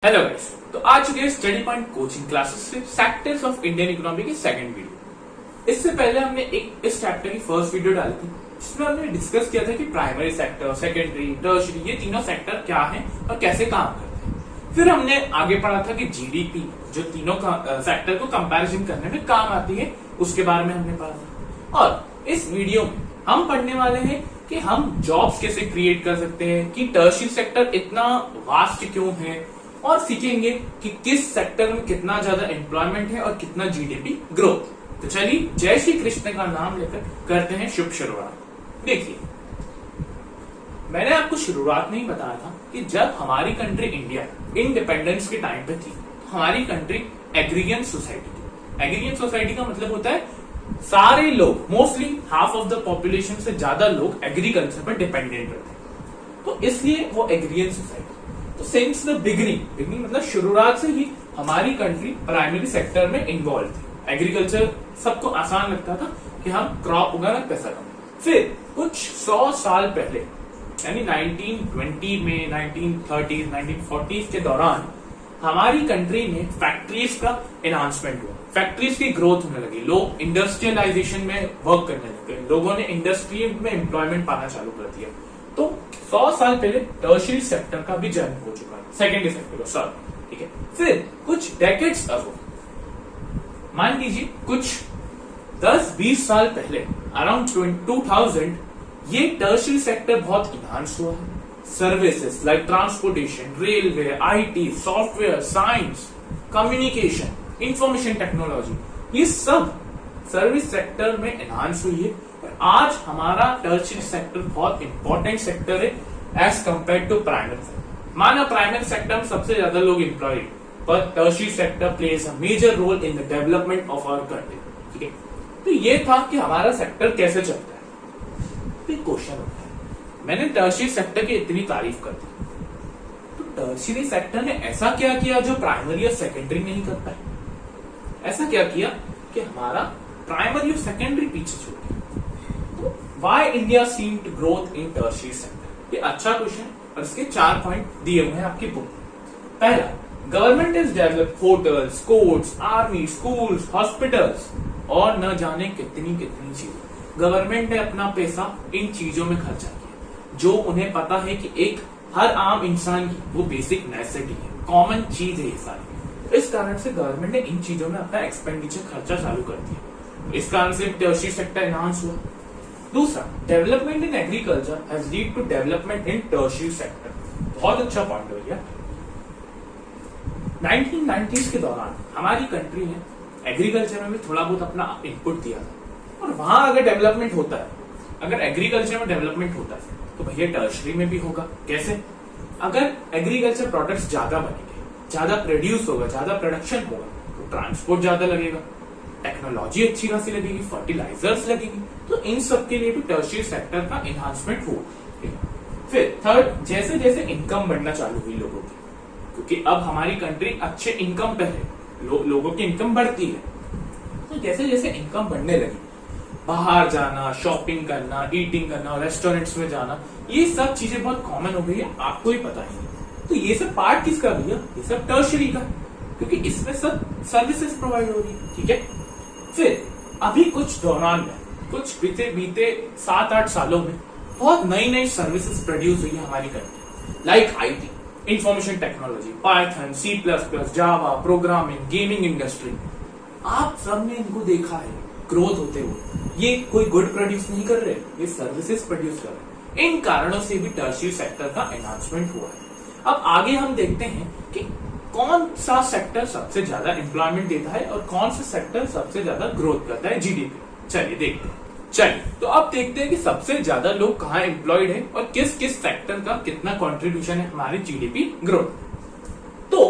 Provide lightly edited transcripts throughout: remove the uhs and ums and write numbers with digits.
Hello guys, तो आ चुके हैं स्टडी पॉइंट कोचिंग क्लासेस से सेक्टर्स ऑफ इंडियन इकोनॉमी की सेकंड वीडियो। इससे पहले हमने एक इस चैप्टर की फर्स्ट वीडियो डाली थी जिसमें हमने डिस्कस किया था कि प्राइमरी सेक्टर, सेकेंडरी, टर्शियरी ये तीनों सेक्टर क्या हैं और कैसे काम करते हैं। फिर हमने आगे पढ़ा था कि जीडीपी जो तीनों सेक्टर को कंपैरिजन करने में काम आती है उसके बारे में हमने पढ़ा था। और इस वीडियो में हम पढ़ने वाले हैं कि हम जॉब्स कैसे क्रिएट कर सकते हैं, कि टर्शियरी सेक्टर इतना वास्ट क्यों है, और सीखेंगे कि किस सेक्टर में कितना ज्यादा एम्प्लॉयमेंट है और कितना जीडीपी ग्रोथ। तो चलिए जय श्री कृष्ण का नाम लेकर करते हैं शुभ शुरुआत। देखिए, मैंने आपको शुरुआत में ही बताया था कि जब हमारी कंट्री इंडिया इंडिपेंडेंस के टाइम पे थी, हमारी कंट्री एग्रीरियन सोसाइटी थी। एग्रीरियन सोसाइटी का मतलब होता है सारे लोग, mostly half of the population से ज्यादा लोग एग्रीकल्चर पर डिपेंडेंट रहते, तो इसलिए वो एग्रीरियन सोसाइटी। तो सिंस द बिगिनिंग मतलब शुरुआत से ही हमारी कंट्री प्राइमरी सेक्टर में इन्वॉल्व थी। एग्रीकल्चर सबको आसान लगता था कि हम क्रॉप उगाना पैसा कमाएं। फिर कुछ 100 साल पहले यानी 1920 में, 1930s, 1940s के दौरान हमारी कंट्री में फैक्ट्रीज का एनहांसमेंट हुआ, फैक्ट्रीज की ग्रोथ होने लगी, लोग इंडस्ट्रियलाइजेशन में वर्क करने लगे, लोगों ने इंडस्ट्री में एम्प्लॉयमेंट पाना चालू कर दिया। तो 100 साल पहले टर्शियरी सेक्टर का भी जन्म हो चुका है, सेकेंडरी सेक्टर का, सॉरी, ठीक है। फिर कुछ डेकेड्स अगो, मान लीजिए कुछ 10-20 साल पहले, अराउंड 2000, ये टर्शियरी सेक्टर बहुत इनहांस हुआ है। Services like transportation, railway, IT, software, science, communication, information technology, ये सब सर्विस सेक्टर में एनहांस हुई है। आज हमारा टर्शियरी सेक्टर बहुत इंपॉर्टेंट सेक्टर है as compare to primary sector. माना प्राइमरी सेक्टर में सबसे ज्यादा लोग एम्प्लॉयड, पर tertiary sector plays a major role in the development of our country, ठीक है। तो ये था कि हमारा सेक्टर कैसे चलता है। तो क्वेश्चन होता है, मैंने टर्शियरी सेक्टर की इतनी तारीफ कर दी, तो टर्शियरी सेक्टर ने ऐसा क्या किया जो प्राइमरी और सेकेंडरी नहीं कर पाए? ऐसा क्या किया कि हमारा प्राइमरी और सेकेंडरी पीछे छूट गया? Why India seem to growth in tertiary sector? ये अच्छा क्वेश्चन और इसके 4 पॉइंट दिए हुए हैं आपकी बुक में। पहला, government is develop hotels, courts, army, schools, hospitals और न जाने कितनी कितनी चीजें। गवर्नमेंट ने अपना पैसा इन चीजों में खर्चा किया जो उन्हें पता है कि एक हर आम इंसान की वो बेसिक नेसेसिटी है, कॉमन चीज है ये सारी। इस कारण से गवर्नमेंट ने इन चीजों में अपना एक्सपेंडिचर खर्चा चालू कर दिया। इस कारण से टर्शियरी सेक्टर एनहांस हुआ। दूसरा, development in agriculture has lead to development in tertiary sector. बहुत अच्छा पॉइंट हो गया। 1990s के दौरान हमारी कंट्री ने एग्रीकल्चर में भी थोड़ा बहुत अपना इनपुट दिया था, और वहां अगर डेवलपमेंट होता है, अगर एग्रीकल्चर में डेवलपमेंट होता है तो भैया टर्शियरी में भी होगा। कैसे? अगर एग्रीकल्चर प्रोडक्ट्स ज्यादा बनेंगे, ज्यादा प्रोड्यूस होगा, ज्यादा प्रोडक्शन होगा, तो ट्रांसपोर्ट ज्यादा लगेगा, टेक्नोलॉजी अच्छी खासी लगेगी, फर्टिलाइजर्स लगेगी, तो इन सब के लिए भी टर्शियरी सेक्टर का एनहांसमेंट हुआ। फिर थर्ड, जैसे जैसे इनकम बढ़ना चालू हुई लोगों की, क्योंकि अब हमारी कंट्री अच्छे इनकम पे है, लोगों की इनकम बढ़ती है, तो जैसे जैसे इनकम बढ़ने लगी, बाहर जाना, शॉपिंग करना, ईटिंग करना, रेस्टोरेंट्स में जाना, ये सब चीजें बहुत कॉमन हो गई है, आपको ही पता है। तो ये सब पार्ट किसका भैया? ये सब टर्शियरी का, क्योंकि इसमें सब सर्विसेज प्रोवाइड हो रही है, ठीक है। फिर अभी कुछ दौरान में, कुछ बीते 7-8 सालों में बहुत नई नई सर्विसेज प्रोड्यूस हुई है हमारी country, like IT, information technology, Python, C++, Java, programming, gaming industry. आप सबने इनको देखा है ग्रोथ होते हुए। ये कोई गुड प्रोड्यूस नहीं कर रहे, ये सर्विसेज प्रोड्यूस कर रहे। इन कारणों से भी टर्शियरी सेक्टर का एनहांसमेंट हुआ है। अब आगे हम देखते हैं कि कौन सा सेक्टर सबसे ज्यादा एम्प्लॉयमेंट देता है और कौन सा सेक्टर सबसे ज्यादा ग्रोथ करता है जीडीपी। चलिए देखते हैं। चलिए तो अब देखते हैं कि सबसे ज्यादा लोग कहाँ एम्प्लॉयड है और किस किस सेक्टर का कितना कंट्रीब्यूशन है हमारे जीडीपी ग्रोथ। तो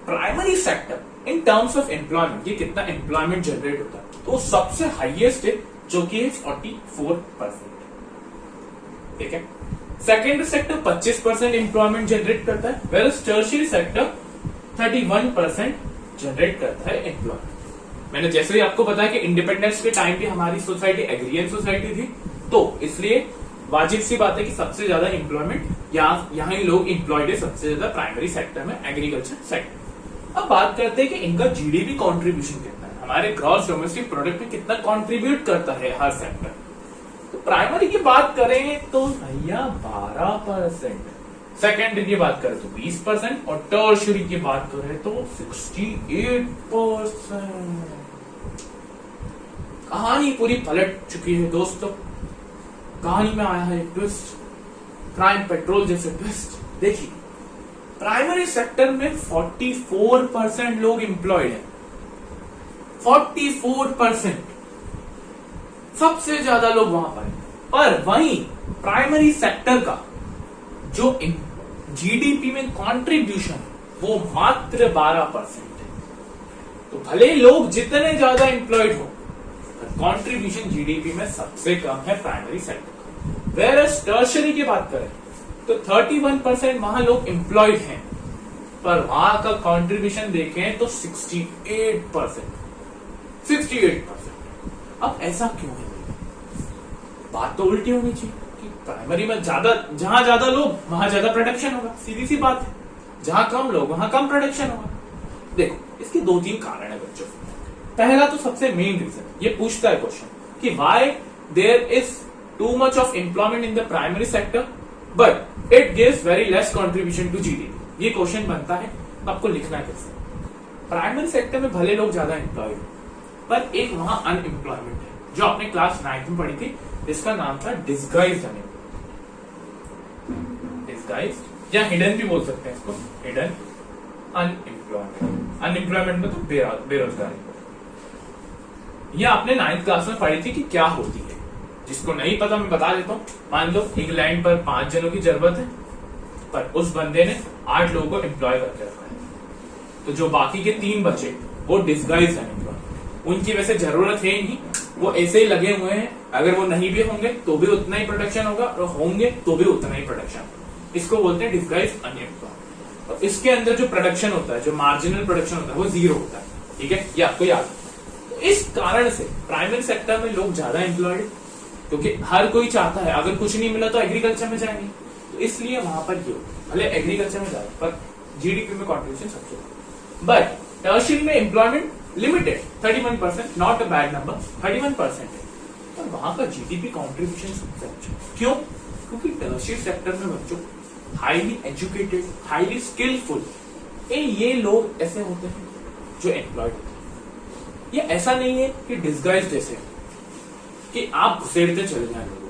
primary sector in terms of employment, ये कितना एम्प्लॉयमेंट जनरेट होता है, तो सबसे हाईएस्ट है, जो कि है 44%, ठीक है। सेकेंडरी सेक्टर 25% एम्प्लॉयमेंट जनरेट करता है, वेयरएज टर्शियरी सेक्टर 31% जनरेट करता है एम्प्लॉयमेंट। मैंने जैसे ही आपको बताया कि इंडिपेंडेंस के टाइम भी हमारी सोसाइटी एग्रीरियन सोसाइटी थी, तो इसलिए वाजिब सी बात है कि सबसे ज्यादा एम्प्लॉयमेंट यहाँ ही लोग एम्प्लॉयड है सबसे ज्यादा प्राइमरी सेक्टर में, एग्रीकल्चर सेक्टर। अब बात करते हैं कि इनका जीडीपी कंट्रीब्यूशन कितना है, हमारे ग्रॉस डोमेस्टिक प्रोडक्ट में कितना कंट्रीब्यूट करता है हर सेक्टर। तो प्राइमरी की बात करें तो भैया 12%, सेकेंडरी की बात करें तो 20% और टर्शियरी की बात करें तो 68%। कहानी पूरी पलट चुकी है दोस्तों। कहानी में आया है ट्विस्ट, क्राइम पेट्रोल जैसे ट्विस्ट। देखिए, प्राइमरी सेक्टर में 44% लोग एम्प्लॉयड हैं, 44%, सबसे ज्यादा लोग वहां पर हैं। पर वहीं प्राइमरी सेक्टर का जो जीडीपी में कंट्रीब्यूशन वो मात्र 12% है। तो भले लोग जितने ज्यादा एम्प्लॉयड हो, कंट्रीब्यूशन जीडीपी में सबसे कम है प्राइमरी सेक्टर का। वेरएस टर्शियरी की बात करें तो 31% वहां लोग एम्प्लॉयड हैं, पर वहां का कंट्रीब्यूशन देखें तो 68%। अब ऐसा क्यों है? बात तो उल्टी होनी चाहिए कि प्राइमरी में जहां ज्यादा लोग वहां ज्यादा प्रोडक्शन होगा, सीधी सी बात है। जहां कम लोग वहां कम प्रोडक्शन होगा। देखो, इसके 2-3 कारण है बच्चों। पहला तो सबसे मेन रीजन ये पूछता है क्वेश्चन कि why there is too much of employment in the primary sector but it gives very less contribution to GDP. ये क्वेश्चन बनता है, आपको लिखना कैसे? प्राइमरी सेक्टर में भले लोग ज्यादा एम्प्लॉयड पर एक वहां अनएम्प्लॉयमेंट है, जो आपने क्लास 9 में पढ़ी थी, इसका नाम था डिस्गाइज्ड अनएम्प्लॉयमेंट। डिस्गाइज्ड या हिडन भी बोल सकते हैं इसको, हिडन अनएम्प्लॉयमेंट। अनएम्प्लॉयमेंट में तो बेरोजगारी। ये आपने 9th क्लास में पढ़ी थी कि क्या होती है। जिसको नहीं पता मैं बता देता हूँ। मान लो इंग्लैंड पर 5 जनों की जरूरत है, पर उस बंदे ने 8 लोगों को एम्प्लॉय करके रखा है, तो जो बाकी के 3 बचे वो डिस्गाइज अनएम्प्लॉय। उनकी वैसे जरूरत है ही नहीं, वो ऐसे ही लगे हुए हैं। अगर वो नहीं भी होंगे तो भी उतना ही प्रोडक्शन होगा, और होंगे तो भी उतना ही प्रोडक्शन होगा। इसको बोलते हैं डिस्गाइज अनएम्प्लॉय। और इसके अंदर जो प्रोडक्शन होता है, जो मार्जिनल प्रोडक्शन होता है, वो 0 होता है। ठीक है, ये आपको याद है। इस कारण से प्राइमरी सेक्टर में लोग ज्यादा एम्प्लॉयड, क्योंकि हर कोई चाहता है अगर कुछ नहीं मिला तो एग्रीकल्चर में जाएंगे, तो इसलिए वहां पर ये भले एग्रीकल्चर में जाए पर जीडीपी में कंट्रीब्यूशन सबसे। बट टर्शियरी में employment limited 31%, not a bad number, 31% है, पर वहां का जीडीपी कंट्रीब्यूशन सबसे अच्छा। क्यों? क्योंकि टर्शियरी सेक्टर में बच्चों हाईली एजुकेटेड, हाईली स्किलफुल ये लोग ऐसे होते हैं जो एम्प्लॉयड होते हैं। ये ऐसा नहीं है कि डिस्गाइज जैसे कि आप घुसेड़ते चले जाए लोगों।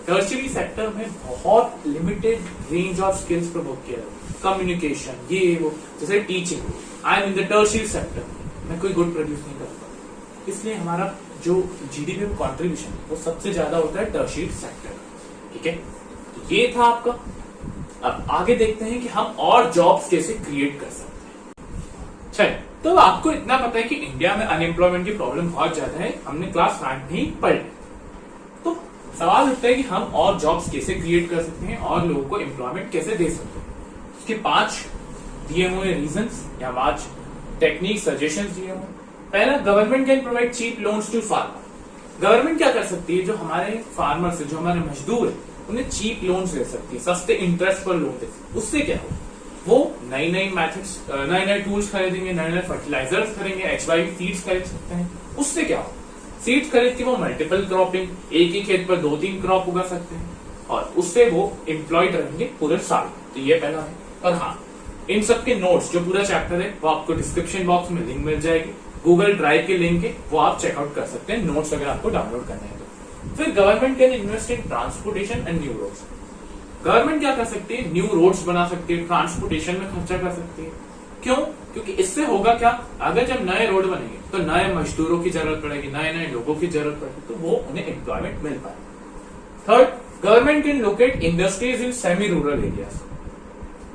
टर्शियरी सेक्टर में बहुत limited range of skills promote किया जाता है, कम्युनिकेशन, ये वो, जैसे teaching. I am in the tertiary sector, मैं कोई गुड प्रोड्यूस नहीं करता, इसलिए हमारा जो जीडीपी में कंट्रीब्यूशन वो सबसे ज्यादा होता है टर्शियरी सेक्टर। ठीक है, तो ये था आपका। अब आगे देखते हैं कि हम और जॉब्स कैसे क्रिएट कर सकते हैं। चलिए, तो आपको इतना पता है कि इंडिया में अनएम्प्लॉयमेंट की प्रॉब्लम बहुत ज्यादा है, हमने क्लास 9 में ही पढ़ ली। तो सवाल उठता है कि हम और जॉब्स कैसे क्रिएट कर सकते हैं और लोगों को एम्प्लॉयमेंट कैसे दे सकते हैं। उसके 5 दिए हुए रीजंस या 5 टेक्निक सजेशंस दिए हुए। पहला, government can provide cheap loans to farmer. Government क्या कर सकती है, जो हमारे फार्मर से, जो हमारे मजदूर है, उन्हें चीप लोन्स दे सकती है, सस्ते इंटरेस्ट पर लोन दे सकती है। उससे क्या हो, वो नई मेथड्स, नए टूल्स खरीदेंगे, नए फर्टिलाइजर्स खरीदेंगे, HYV सीड्स खरीद सकते हैं। उससे क्या हो, सीड्स खरीद के वो मल्टीपल क्रॉपिंग, एक ही खेत पर 2-3 क्रॉप उगा सकते हैं, और उससे वो एम्प्लॉयड रहेंगे पूरे साल। तो ये पहला है। और हाँ, इन सब के नोट्स, जो पूरा चैप्टर है, वो आपको डिस्क्रिप्शन बॉक्स में लिंक मिल जाएगी, गूगल ड्राइव के लिंक है, वो आप चेकआउट कर सकते हैं, नोट्स अगर आपको डाउनलोड करने हैं तो। फिर government can invest in transportation and new roads. Government क्या कर सकती है, न्यू रोड्स बना सकती है, ट्रांसपोर्टेशन में खर्चा कर सकती है। क्यों? क्योंकि इससे होगा क्या, अगर जब नए रोड बनेंगे तो नए मजदूरों की जरूरत पड़ेगी, नए लोगों की जरूरत पड़ेगी, तो वो उन्हें एम्प्लॉयमेंट मिल पाए। Third, government can locate industries in semi rural areas.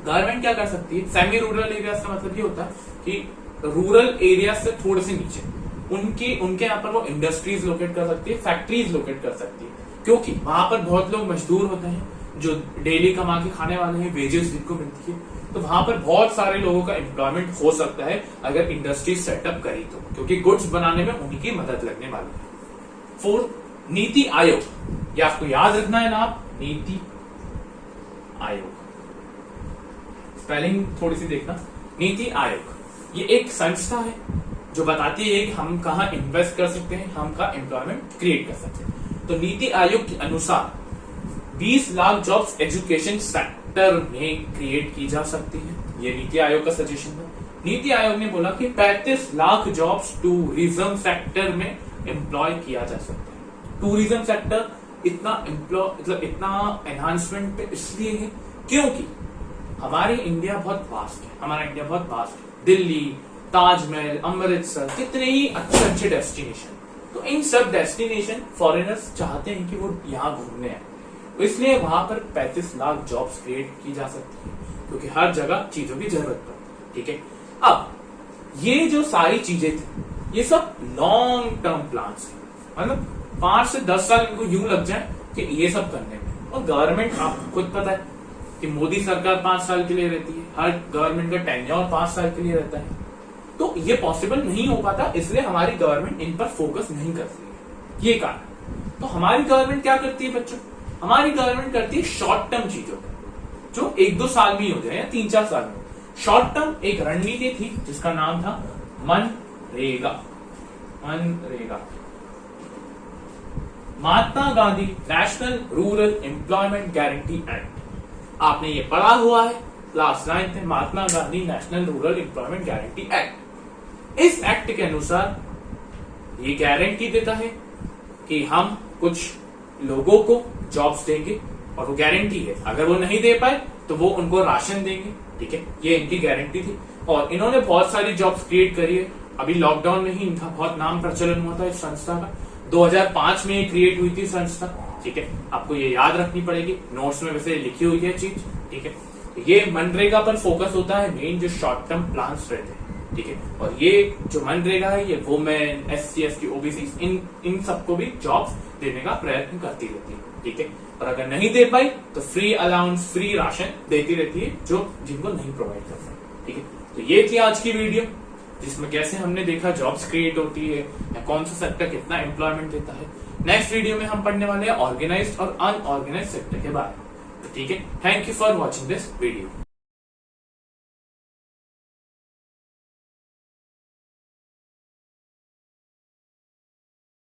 Government क्या कर सकती है, सेमी रूरल एरियाज का मतलब ये होता है कि रूरल एरियाज से थोड़े से नीचे उनके यहाँ पर वो इंडस्ट्रीज लोकेट कर सकती है, फैक्ट्रीज लोकेट कर सकती है, क्योंकि वहां पर बहुत लोग मजदूर होते हैं जो डेली कमा के खाने वाले हैं, वेजेस जिनको मिलती है, तो वहां पर बहुत सारे लोगों का एम्प्लॉयमेंट हो सकता है अगर इंडस्ट्री सेटअप करी तो, क्योंकि गुड्स बनाने में उन्हीं की मदद लगने वाली है। फोर्थ, नीति आयोग, ये आपको याद रखना है नाम, नीति आयोग। स्पेलिंग थोड़ी सी देखना। नीति आयोग ये एक संस्था है जो बताती है कि हम कहाँ इन्वेस्ट कर सकते हैं, हम कहाँ एम्प्लॉयमेंट क्रिएट कर सकते हैं। तो नीति आयोग के अनुसार 20 लाख जॉब्स एजुकेशन सेक्टर में क्रिएट की जा सकती है। ये नीति आयोग का सजेशन है। नीति आयोग ने बोला कि 35 लाख जॉब्स टूरिज्म सेक्टर में एम्प्लॉय किया जा सकता है। टूरिज्म सेक्टर इतना एनहांसमेंट पे इसलिए है क्योंकि हमारी इंडिया बहुत वास्ट है। दिल्ली, ताजमहल, अमृतसर, कितने ही अच्छे डेस्टिनेशन, तो इन सब डेस्टिनेशन फॉरेनर्स चाहते हैं कि वो यहाँ घूमने आए, तो इसलिए वहां पर 35 लाख जॉब्स क्रिएट की जा सकती है क्योंकि हर जगह चीजों की जरूरत पड़ती है। ठीक है, अब ये जो सारी चीजें थी ये सब लॉन्ग टर्म प्लान्स है, मतलब 5 से 10 साल इनको यूं लग जाए कि ये सब करने में। और गवर्नमेंट आपको खुद पता है कि मोदी सरकार 5 साल के लिए रहती है, हर गवर्नमेंट का टेन्योर 5 साल के लिए रहता है, तो ये पॉसिबल नहीं हो पाता, इसलिए हमारी गवर्नमेंट इन पर फोकस नहीं करती है, ये कारण। तो हमारी गवर्नमेंट क्या करती है बच्चों, हमारी गवर्नमेंट करती है शॉर्ट टर्म चीजों जो 1-2 साल में ही हो जाए या 3-4 साल में। शॉर्ट टर्म एक रणनीति थी जिसका नाम था MNREGA. Mahatma Gandhi national rural employment guarantee act, आपने ये पढ़ा हुआ है क्लास 9 में, Mahatma Gandhi national rural employment guarantee act. इस एक्ट के अनुसार ये गारंटी देता है कि हम कुछ लोगों को जॉब्स देंगे, और वो गारंटी है, अगर वो नहीं दे पाए तो वो उनको राशन देंगे। ठीक है, ये इनकी गारंटी थी और इन्होंने बहुत सारी जॉब्स क्रिएट करी है। अभी लॉकडाउन में ही इनका बहुत नाम प्रचलन हुआ था इस संस्था का। 2005 में ये क्रिएट हुई थी संस्था। ठीक है, आपको ये याद रखनी पड़ेगी, नोट्स में वैसे लिखी हुई है चीज। ठीक है, ये मनरेगा पर फोकस होता है, मेन जो शॉर्ट टर्म प्लान्स रहते हैं। ठीक है, और ये जो मनरेगा है ये वुमेन, SC, ST, OBC इन सबको भी जॉब्स देने का प्रयत्न करती रहती है। ठीक है, और अगर नहीं दे पाई तो फ्री अलाउंस, फ्री राशन देती रहती है जो जिनको नहीं प्रोवाइड कर सकते। ठीक है, तो ये थी आज की वीडियो जिसमें कैसे हमने देखा जॉब्स क्रिएट होती है या कौन सा सेक्टर कितना एम्प्लॉयमेंट देता है। नेक्स्ट वीडियो में हम पढ़ने वाले हैं ऑर्गेनाइज्ड और अनऑर्गेनाइज्ड सेक्टर के बारे में। तो ठीक है, thank you for watching this video.